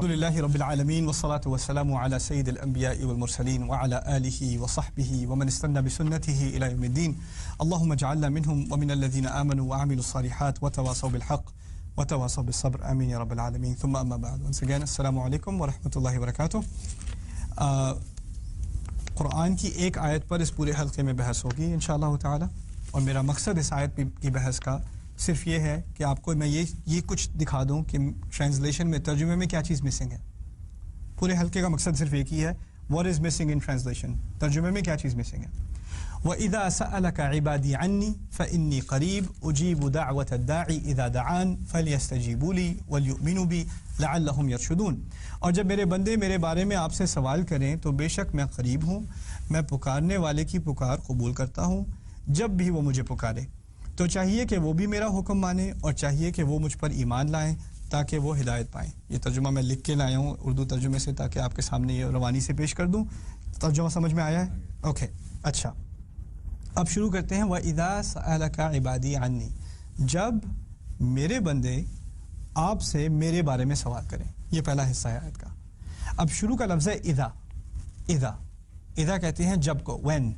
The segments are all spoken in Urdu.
الحمدللہ رب العالمین والصلاة والسلام علی سید الانبیاء والمرسلین وعلی آلہ وصحبہ ومن استنى بسنتہ الی یوم الدین اللہم اجعلنا منہم ومن الذین آمنوا وعملوا الصالحات وتواصوا بالحق وتواصوا بالصبر آمین یا رب العالمین ثم اما بعد once again السلام علیکم ورحمۃ اللہ وبرکاتہ. قرآن کی ایک آیت پر اس پورے حلقے میں بحث ہوگی انشاءاللہ تعالی, اور میرا مقصد اس آیت کی بحث کا صرف یہ ہے کہ آپ کو میں یہ کچھ دکھا دوں کہ ٹرانسلیشن میں, ترجمے میں کیا چیز مسنگ ہے. پورے حلقے کا مقصد صرف ایک ہی ہے, what is missing in translation, ترجمے میں کیا چیز مسنگ ہے. وَإِذَا سَأَلَكَ عِبَادِي عَنِّي فَإِنِّي قَرِيبٌ أُجِيبُ دَعْوَةَ الدَّاعِ إِذَا دَعَانِ فَلْيَسْتَجِيبُوا لِي وَلْيُؤْمِنُوا بِي لَعَلَّهُمْ يَرْشُدُونَ. اور جب میرے بندے میرے بارے میں آپ سے سوال کریں تو بے شک میں قریب ہوں, میں پکارنے والے کی پکار قبول کرتا ہوں جب بھی وہ مجھے پکارے. تو چاہیے کہ وہ بھی میرا حکم مانیں اور چاہیے کہ وہ مجھ پر ایمان لائیں تاکہ وہ ہدایت پائیں. یہ ترجمہ میں لکھ کے لایا ہوں اردو ترجمے سے تاکہ آپ کے سامنے یہ روانی سے پیش کر دوں. ترجمہ سمجھ میں آیا ہے؟ اوکے اچھا, اب شروع کرتے ہیں. وَإِذَا سَأَلَكَ عِبَادِي عَنِّي, جب میرے بندے آپ سے میرے بارے میں سوال کریں. یہ پہلا حصہ ہے آیت کا. اب شروع کا لفظ ہے اذا. اذا اذا کہتے ہیں جب کو, when.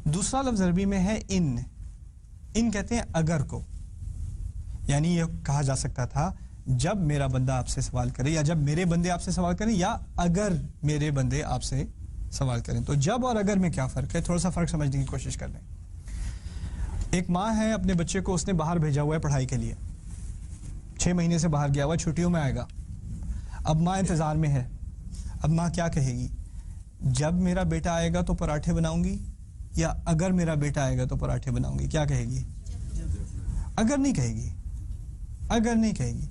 دوسرا لفظ عربی میں ہے ان کہتے ہیں اگر کو. یعنی یہ کہا جا سکتا تھا جب میرا بندہ آپ سے سوال کرے, یا جب میرے بندے آپ سے سوال کریں, یا اگر میرے بندے آپ سے سوال کریں. تو جب اور اگر میں کیا فرق ہے, تھوڑا سا فرق سمجھنے کی کوشش کر لیں. ایک ماں ہے, اپنے بچے کو اس نے باہر بھیجا ہوا ہے پڑھائی کے لیے, 6 مہینے سے باہر گیا ہوا ہے, چھٹیوں میں آئے گا. اب ماں انتظار میں ہے. اب ماں کیا کہے گی, جب میرا بیٹا آئے گا تو پراٹھے بناؤں گی, یا اگر میرا بیٹا آئے گا تو پراٹھے بناؤں گی. کیا کہے گی؟ اگر نہیں کہے گی, اگر نہیں کہے گی.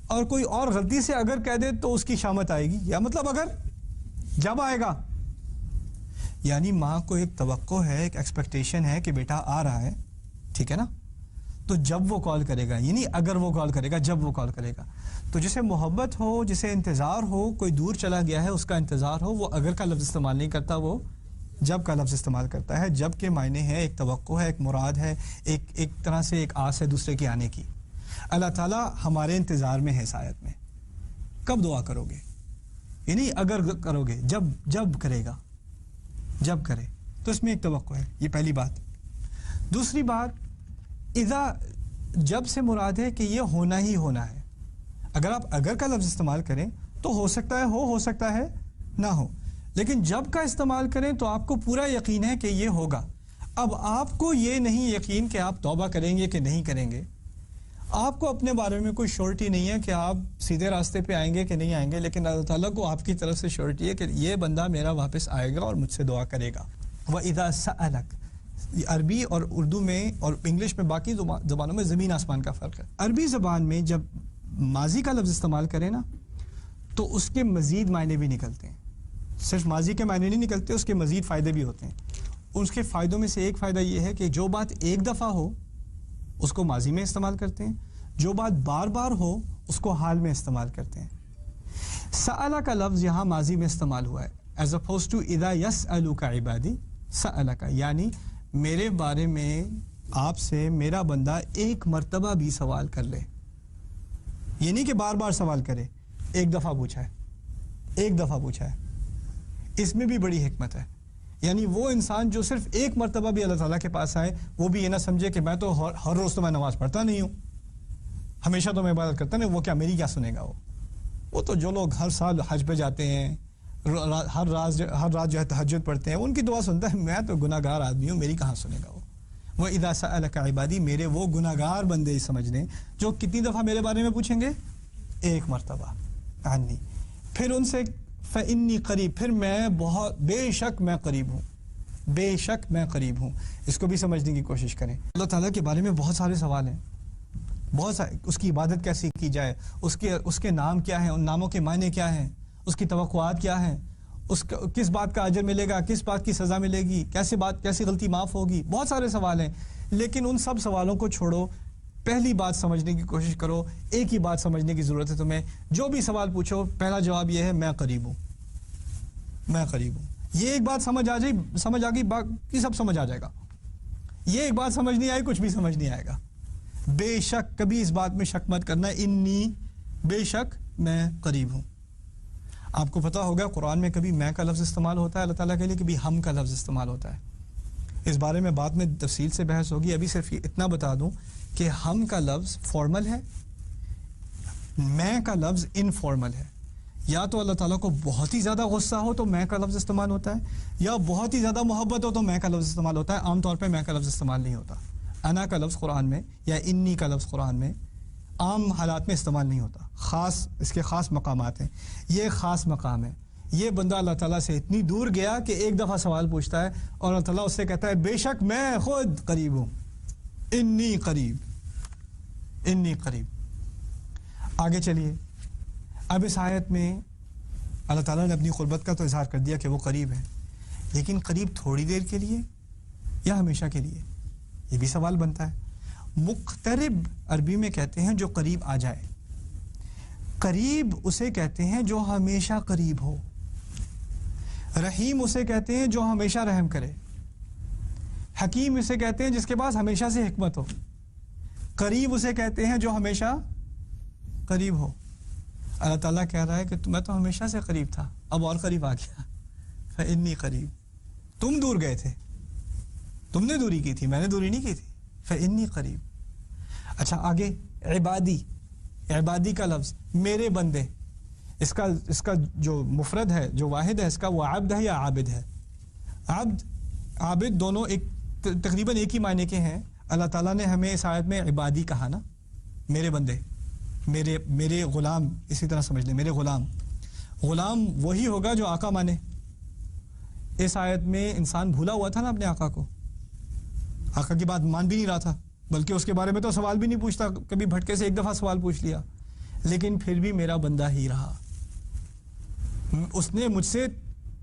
اور کوئی اور غلطی سے اگر کہہ دے تو اس کی شامت آئے گی, یا مطلب اگر جب آئے گا. یعنی ماں کو ایک توقع ہے, ایک ایکسپیکٹیشن ہے کہ بیٹا آ رہا ہے, ٹھیک ہے نا, تو جب وہ کال کرے گا, یعنی اگر وہ کال کرے گا, جب وہ کال کرے گا. تو جسے محبت ہو, جسے انتظار ہو, کوئی دور چلا گیا ہے اس کا انتظار ہو, وہ اگر کا لفظ استعمال نہیں کرتا, وہ جب کا لفظ استعمال کرتا ہے. جب کے معنی ہے ایک توقع ہے, ایک مراد ہے, ایک طرح سے ایک آس ہے دوسرے کے آنے کی. اللہ تعالیٰ ہمارے انتظار میں ہے اس آیت میں. کب دعا کرو گے, یعنی اگر کرو گے, جب کرے گا, جب کرے, تو اس میں ایک توقع ہے. یہ پہلی بات. دوسری بات, اذا جب سے مراد ہے کہ یہ ہونا ہی ہونا ہے. اگر آپ اگر کا لفظ استعمال کریں تو ہو سکتا ہے ہو سکتا ہے نہ ہو, لیکن جب کا استعمال کریں تو آپ کو پورا یقین ہے کہ یہ ہوگا. اب آپ کو یہ نہیں یقین کہ آپ توبہ کریں گے کہ نہیں کریں گے, آپ کو اپنے بارے میں کوئی شورٹی نہیں ہے کہ آپ سیدھے راستے پہ آئیں گے کہ نہیں آئیں گے, لیکن اللہ تعالیٰ کو آپ کی طرف سے شورٹی ہے کہ یہ بندہ میرا واپس آئے گا اور مجھ سے دعا کرے گا. وَإِذَا سَأَلَكَ, عربی اور اردو میں اور انگلش میں, باقی زبانوں میں زمین آسمان کا فرق ہے. عربی زبان میں جب ماضی کا لفظ استعمال کریں نا تو اس کے مزید معنی بھی نکلتے ہیں. صرف ماضی کے معنی نہیں نکلتے, اس کے مزید فائدے بھی ہوتے ہیں. اس کے فائدوں میں سے ایک فائدہ یہ ہے کہ جو بات ایک دفعہ ہو اس کو ماضی میں استعمال کرتے ہیں, جو بات بار بار ہو اس کو حال میں استعمال کرتے ہیں. سألہ کا لفظ یہاں ماضی میں استعمال ہوا ہے, ایز اپوز ٹو اذا یسألک عبادی سألک, یعنی میرے بارے میں آپ سے میرا بندہ ایک مرتبہ بھی سوال کر لے. یہ نہیں کہ بار بار سوال کرے, ایک دفعہ پوچھا ہے, ایک دفعہ پوچھا ہے. اس میں بھی بڑی حکمت ہے. یعنی وہ انسان جو صرف ایک مرتبہ بھی اللہ تعالیٰ کے پاس آئے, وہ بھی یہ نہ سمجھے کہ میں تو ہر روز تو میں نماز پڑھتا نہیں ہوں, ہمیشہ تو میں عبادت کرتا نہیں, وہ کیا میری کیا سنے گا. وہ تو جو لوگ ہر سال حج پہ جاتے ہیں, ہر رات جو ہے تہجد پڑھتے ہیں, ان کی دعا سنتا ہے. میں تو گناہ گار آدمی ہوں, میری کہاں سنے گا وہ. وَإِذَا سَأَلَكَ عِبَادِي, میرے وہ گناہ گار بندے سمجھ لیں جو کتنی دفعہ میرے بارے میں پوچھیں گے, ایک مرتبہ. عنی, پھر ان سے فَإِنِّي قریب, پھر میں بہت بے شک میں قریب ہوں, بے شک میں قریب ہوں. اس کو بھی سمجھنے کی کوشش کریں. اللہ تعالیٰ کے بارے میں بہت سارے سوال ہیں, بہت سارے. اس کی عبادت کیسی کی جائے, اس کے نام کیا ہیں, ان ناموں کے معنی کیا ہیں, اس کی توقعات کیا ہیں, کس بات کا اجر ملے گا, کس بات کی سزا ملے گی, کیسی غلطی معاف ہوگی. بہت سارے سوال ہیں, لیکن ان سب سوالوں کو چھوڑو, پہلی بات سمجھنے کی کوشش کرو. ایک ہی بات سمجھنے کی ضرورت ہے تمہیں. جو بھی سوال پوچھو پہلا جواب یہ ہے, میں قریب ہوں, میں قریب ہوں. یہ ایک بات سمجھ آ گئی, باقی سب سمجھ آ جائے گا. یہ ایک بات سمجھ نہیں آئی, کچھ بھی سمجھ نہیں آئے گا. بے شک, کبھی اس بات میں شک مت کرنا, انی, بے شک میں قریب ہوں. آپ کو پتہ ہوگا قرآن میں کبھی میں کا لفظ استعمال ہوتا ہے اللہ تعالیٰ کے لیے, کبھی ہم کا لفظ استعمال ہوتا ہے. اس بارے میں بعد میں تفصیل سے بحث ہوگی. ابھی صرف اتنا بتا دوں کہ ہم کا لفظ فارمل ہے, میں کا لفظ انفارمل ہے. یا تو اللہ تعالیٰ کو بہت ہی زیادہ غصہ ہو تو میں کا لفظ استعمال ہوتا ہے, یا بہت ہی زیادہ محبت ہو تو میں کا لفظ استعمال ہوتا ہے. عام طور پہ میں کا لفظ استعمال نہیں ہوتا. انا کا لفظ قرآن میں یا انی کا لفظ قرآن میں عام حالات میں استعمال نہیں ہوتا. خاص اس کے خاص مقامات ہیں. یہ خاص مقام ہے. یہ بندہ اللہ تعالیٰ سے اتنی دور گیا کہ ایک دفعہ سوال پوچھتا ہے اور اللہ تعالیٰ اس سے کہتا ہے بے شک میں خود قریب ہوں, انی قریب, انی قریب. آگے چلیے. اب اس آیت میں اللہ تعالیٰ نے اپنی قربت کا تو اظہار کر دیا کہ وہ قریب ہے, لیکن قریب تھوڑی دیر کے لیے یا ہمیشہ کے لیے, یہ بھی سوال بنتا ہے. مقترب عربی میں کہتے ہیں جو قریب آ جائے. قریب اسے کہتے ہیں جو ہمیشہ قریب ہو. رحیم اسے کہتے ہیں جو ہمیشہ رحم کرے. حکیم اسے کہتے ہیں جس کے پاس ہمیشہ سے حکمت ہو. قریب اسے کہتے ہیں جو ہمیشہ قریب ہو. اللہ تعالیٰ کہہ رہا ہے کہ میں تو ہمیشہ سے قریب تھا, اب اور قریب آ گیا. فإنی قریب. تم دور گئے تھے, تم نے دوری کی تھی, میں نے دوری نہیں کی تھی. فإنی قریب. اچھا آگے عبادی. عبادی کا لفظ میرے بندے, اس کا جو مفرد ہے, جو واحد ہے اس کا, وہ عبد ہے یا عابد ہے. عبد عابد دونوں ایک تقریباً ایک ہی معنی کے ہیں. اللہ تعالیٰ نے ہمیں اس آیت میں عبادی کہا نا, میرے بندے, میرے غلام, اسی طرح سمجھ لیں میرے غلام. غلام وہی ہوگا جو آقا مانے. اس آیت میں انسان بھولا ہوا تھا نا اپنے آقا کو, آقا کی بات مان بھی نہیں رہا تھا, بلکہ اس کے بارے میں تو سوال بھی نہیں پوچھتا. کبھی بھٹکے سے ایک دفعہ سوال پوچھ لیا, لیکن پھر بھی میرا بندہ ہی رہا. اس نے مجھ سے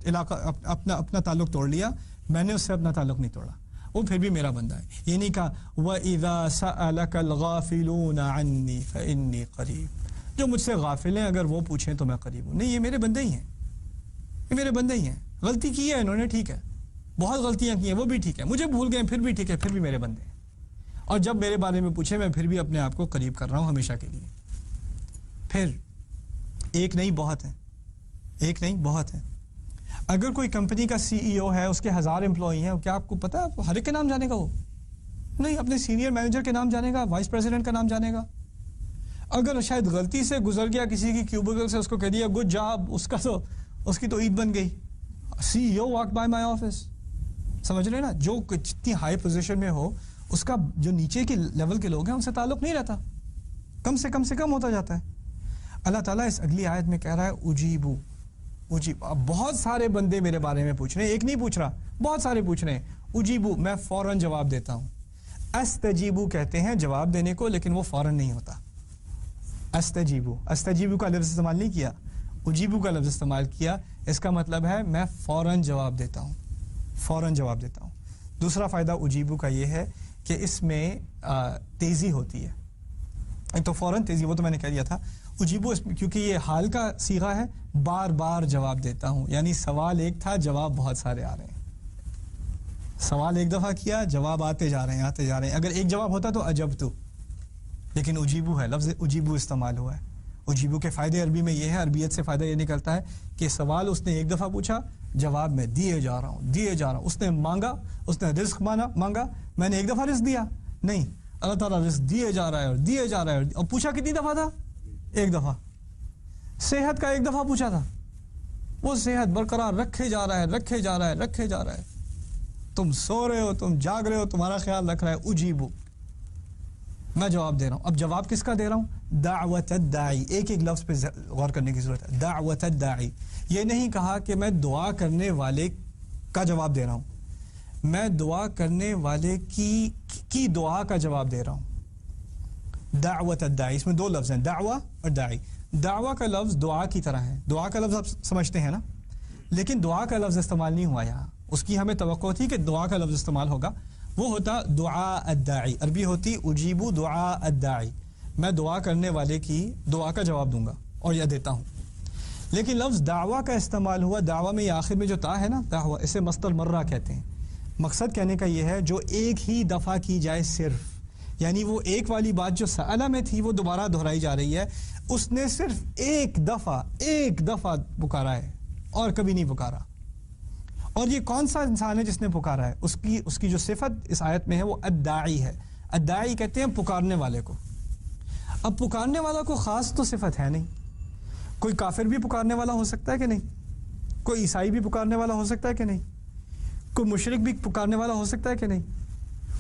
اپنا تعلق توڑ لیا, میں نے اس سے اپنا تعلق نہیں توڑا, وہ پھر بھی میرا بندہ ہے. یہ نہیں کہا وَإِذَا سَأَلَكَ الْغَافِلُونَ عَنِّي فَإِنِّي قَرِيب, جو مجھ سے غافل ہیں اگر وہ پوچھیں تو میں قریب ہوں. نہیں, یہ میرے بندے ہی ہیں, یہ میرے بندے ہی ہیں. غلطی کی ہے انہوں نے, ٹھیک ہے, بہت غلطیاں کی ہیں, وہ بھی ٹھیک ہے, مجھے بھول گئے پھر بھی ٹھیک ہے, پھر بھی میرے بندے ہیں. اور جب میرے بارے میں پوچھے میں پھر بھی اپنے آپ کو قریب کر رہا ہوں ہمیشہ کے لیے. پھر ایک نہیں بہت ہے, ایک نہیں بہت ہے. اگر کوئی کمپنی کا سی ای او ہے, اس کے 1000 امپلائی ہیں, کیا آپ کو پتا ہے ہر ایک کے نام جانے گا؟ وہ نہیں, اپنے سینئر مینیجر کے نام جانے گا, وائس پریزیڈنٹ کا نام جانے گا. اگر شاید غلطی سے گزر گیا کسی کی کیوبیکل سے, اس کو کہہ دیا گڈ جاب, اس کی تو عید بن گئی. سی ای او واک بائی مائی آفس, سمجھ رہے نا, جو جتنی ہائی پوزیشن میں ہو اس کا جو نیچے کے لیول کے لوگ ہیں ان سے تعلق نہیں رہتا, کم سے کم ہوتا جاتا ہے. اللہ تعالیٰ اس اگلی آیت میں کہہ رہا ہے اجیبو. اب بہت سارے بندے میرے بارے میں پوچھ رہے ہیں, ایک نہیں پوچھ رہا, بہت سارے پوچھ رہے ہیں. اجیبو, میں فوراً جواب دیتا ہوں. استجیبو کہتے ہیں جواب دینے کو, لیکن وہ فوراً نہیں ہوتا. استجیبو کا لفظ استعمال نہیں کیا, اجیبو کا لفظ استعمال کیا. اس کا مطلب ہے میں فوراً جواب دیتا ہوں, فوراً جواب دیتا ہوں. دوسرا فائدہ اجیبو کا یہ ہے کہ اس میں تیزی ہوتی ہے. ایک تو فوراً تیزی, وہ تو میں نے کہہ دیا تھا. اجیبو کیونکہ یہ حال کا صیغہ ہے, بار بار جواب دیتا ہوں, یعنی سوال ایک تھا, جواب بہت سارے آ رہے ہیں. سوال ایک دفعہ کیا, جواب آتے جا رہے ہیں. اگر ایک جواب ہوتا تو عجب تو, لیکن اجیبو ہے, لفظ اجیبو استعمال ہوا ہے. اجیبو کے فائدے عربی میں یہ ہے, عربیت سے فائدہ یہ نکلتا ہے کہ سوال اس نے ایک دفعہ پوچھا, جواب میں دیے جا رہا ہوں. اس نے مانگا, اس نے رزق مانگا, میں نے ایک دفعہ رزق دیا نہیں, اللہ تعالیٰ رزق دیے جا رہا ہے. اور پوچھا کتنی دفعہ تھا؟ ایک دفعہ. صحت کا ایک دفعہ پوچھا تھا, وہ صحت برقرار رکھے جا رہا ہے. تم سو رہے ہو, تم جاگ رہے ہو, تمہارا خیال رکھ رہا ہے. اجیبو, میں جواب دے رہا ہوں. اب جواب کس کا دے رہا ہوں؟ دعوت الداعی. ایک لفظ پہ غور کرنے کی ضرورت ہے. دعوت الداعی, یہ نہیں کہا کہ میں دعا کرنے والے کا جواب دے رہا ہوں, میں دعا کرنے والے کی دعا کا جواب دے رہا ہوں. دعوت الداعی, اس میں دو لفظ ہیں, دعوہ اور داعی. دعوہ کا لفظ دعا کی طرح ہے, دعا کا لفظ آپ سمجھتے ہیں نا, لیکن دعا کا لفظ استعمال نہیں ہوا یہاں. اس کی ہمیں توقع تھی کہ دعا کا لفظ استعمال ہوگا, وہ ہوتا دعا الداعی. عربی ہوتی اجیبو دعا الداعی, میں دعا کرنے والے کی دعا کا جواب دوں گا اور یا دیتا ہوں. لیکن لفظ دعویٰ کا استعمال ہوا, دعویٰ میں یہ آخر میں جو تا ہے نا, دعویٰ, اسے مصدر مرہ کہتے ہیں. مقصد کہنے کا یہ ہے جو ایک ہی دفعہ کی جائے صرف, یعنی وہ ایک والی بات جو سألہ میں تھی وہ دوبارہ دہرائی جا رہی ہے. اس نے صرف ایک دفعہ پکارا ہے اور کبھی نہیں پکارا. اور یہ کون سا انسان ہے جس نے پکارا ہے؟ اس کی جو صفت اس آیت میں ہے وہ الداعی ہے. الداعی کہتے ہیں پکارنے والے کو. اب پکارنے والا کو خاص تو صفت ہے نہیں. کوئی کافر بھی پکارنے والا ہو سکتا ہے کہ نہیں؟ کوئی عیسائی بھی پکارنے والا ہو سکتا ہے کہ نہیں؟ کوئی مشرک بھی پکارنے والا ہو سکتا ہے کہ نہیں؟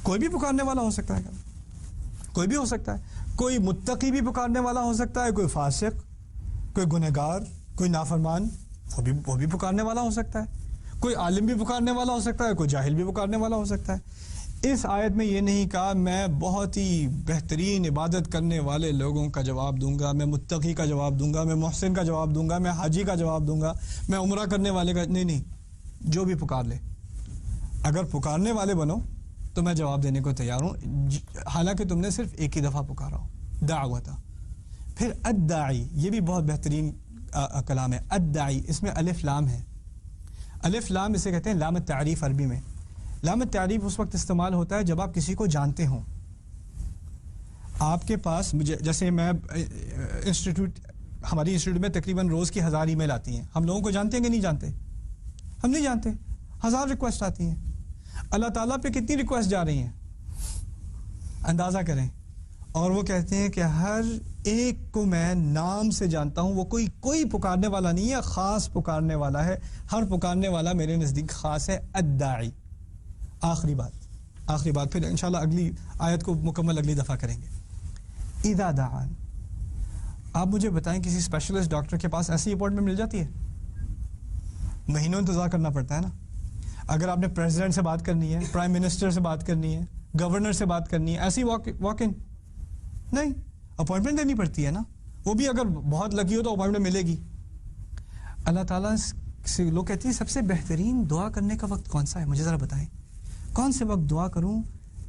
کوئی بھی پکارنے والا ہو سکتا ہے کہ کوئی بھی ہو سکتا ہے. کوئی متقی بھی پکارنے والا ہو سکتا ہے, کوئی فاسق, کوئی گنہگار, کوئی نافرمان, وہ بھی پکارنے والا ہو سکتا ہے. کوئی عالم بھی پکارنے والا ہو سکتا ہے, کوئی جاہل بھی پکارنے والا ہو سکتا ہے. اس آیت میں یہ نہیں کہا میں بہت ہی بہترین عبادت کرنے والے لوگوں کا جواب دوں گا, میں متقی کا جواب دوں گا, میں محسن کا جواب دوں گا, میں حاجی کا جواب دوں گا, میں عمرہ کرنے والے کا. نہیں, جو بھی پکار لے. اگر پکارنے والے بنو تو میں جواب دینے کو تیار ہوں, حالانکہ تم نے صرف ایک ہی دفعہ پکارا ہو. دعوتا. پھر الداعی, یہ بھی بہت بہترین کلام ہے. الداعی, اس میں الف لام ہے. الف لام اسے کہتے ہیں لام التعریف عربی میں. لام التعریف اس وقت استعمال ہوتا ہے جب آپ کسی کو جانتے ہوں. آپ کے پاس جیسے میں ہماری انسٹیٹیوٹ میں تقریباً روز کی 1000 ای میل آتی ہیں. ہم لوگوں کو جانتے ہیں کہ نہیں جانتے؟ ہم نہیں جانتے. 1000 ریکویسٹ آتی ہیں. اللہ تعالیٰ پہ کتنی ریکویسٹ جا رہی ہیں اندازہ کریں. اور وہ کہتے ہیں کہ ہر ایک کو میں نام سے جانتا ہوں. وہ کوئی پکارنے والا نہیں ہے, خاص پکارنے والا ہے. ہر پکارنے والا میرے نزدیک خاص ہے. الداعی. آخری بات پھر انشاءاللہ اگلی آیت کو مکمل اگلی دفعہ کریں گے. اذا دعان, آپ مجھے بتائیں کسی اسپیشلسٹ ڈاکٹر کے پاس ایسی اپوائنٹمنٹ مل جاتی ہے؟ مہینوں انتظار کرنا پڑتا ہے نا. اگر آپ نے پریزیڈنٹ سے بات کرنی ہے, پرائم منسٹر سے بات کرنی ہے, گورنر سے بات کرنی ہے, ایسی واک ان نہیں, اپوائنٹمنٹ دینی پڑتی ہے نا. وہ بھی اگر بہت لکی ہو تو اپوائنٹمنٹ ملے گی. اللہ تعالیٰ سے لوگ کہتے ہیں سب سے بہترین دعا کرنے کا وقت کون سا ہے؟ مجھے ذرا بتائیں کون سے وقت دعا کروں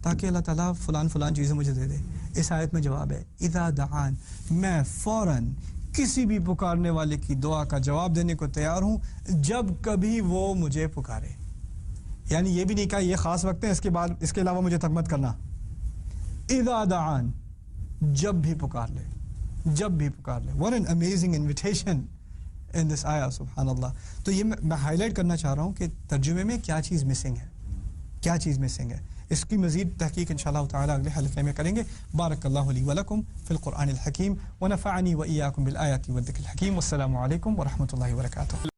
تاکہ اللہ تعالیٰ فلان چیزیں مجھے دے دے. اس آیت میں جواب ہے اذا دعان, میں فوراً کسی بھی پکارنے والے کی دعا کا جواب دینے کو تیار ہوں جب کبھی وہ مجھے پکارے. یعنی یہ بھی نہیں کہا یہ خاص وقت ہے, اس کے علاوہ مجھے تک مت کرنا. اذا دعان, جب بھی پکار لے. What an amazing invitation in this ayah, سبحان اللہ. تو یہ میں ہائی لائٹ کرنا چاہ رہا ہوں کہ ترجمے میں کیا چیز مسنگ ہے. اس کی مزید تحقیق انشاءاللہ تعالی اگلے حلقے میں کریں گے. بارک اللہ لی ولکم فی القرآن الحکیم ونفعنی وإیاکم بالآیات والذکر الحکیم. والسلام علیکم ورحمۃ اللہ وبرکاتہ.